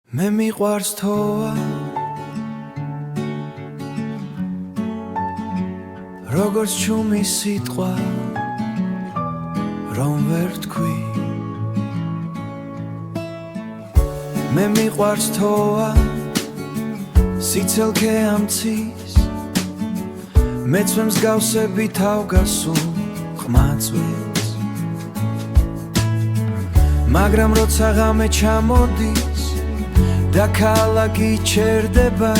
მე მიყვარს თოა როგორც ჩუმი სიტყვა რომ ვერ თქვი მე მიყვარს თოა სიცელქე ამცის მეც მსგავსები თავგასულ ხმაწვეს მაგრამ როცა ღამე ჩამოდის და ქალაქი ჩერდება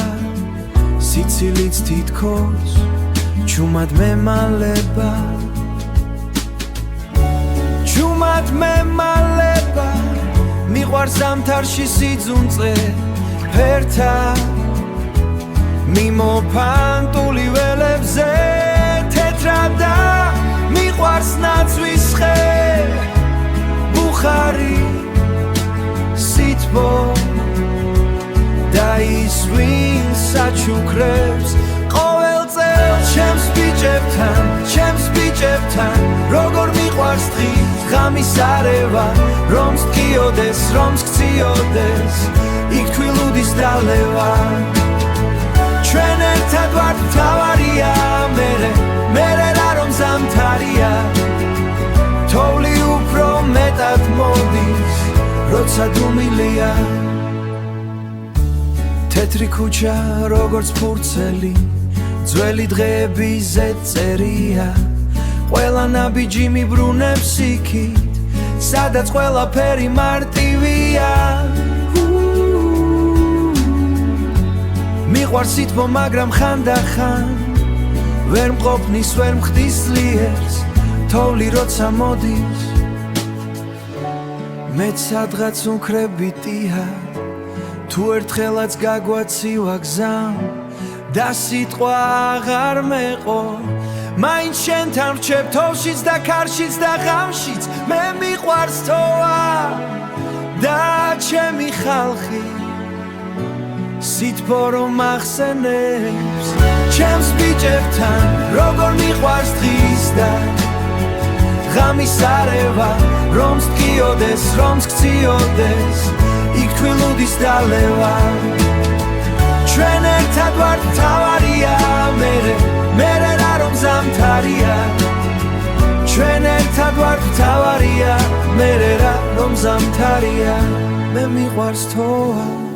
სიცილიც თითქოს ჩუმად მემალება მიყვარს ზამთარში სიძუნწე ფერთა მიმოფანტული ველებზე თეთრად და მიყვარს ნაცვის ხე ბუხარი სითბო და ის ვინც საჩუქრებს ყოველ წელს ჩემს ბიჭებთან როგორ მიყვარს დღის ღამის არევა რომს გიოდეს რომს გციოდეს იქ თვილუდის დალევა ჩვენ ერთად ვართ მთავარია მერე რა რომ ზამთარია თოვლი უფრო მეტად მოდის როცა დუმილია თეთრი ქუჩა როგორც ფურცელი ძველი დღეები ზეწერია ყველა ნაბიჯი მიბრუნებს იქით სადაც ყველაფერი მარტივია მიყვარს სითბო მაგრამ ხანდახან ვერ მყოფნის ვერ მხდის ძლიერს თოვლი როცა მოდის მეც სადღაც უნქრებიტია თუ ერთხელაც გაგვაცივა გზამ და სიტყვა აღარ მეყო მაინც შენთან რჩებ თოვშიც და კარშიც და ღამშიც მე მიყვარს თოა და ჩემი ხალხი სითბო რომ ახსენებს ჩემს ბიჭებთან როგორ მიყვარს დღის და ღამის არევა რომს გიოდეს რომს გციოდეს იქ თვილუდის დალევა ჩვენ ერთად ვართ მთავარია მერე რა რომ ზამთარია ჩვენ ერთად ვართ მთავარია მერე რა რომ ზამთარია მე მიყვარს თოა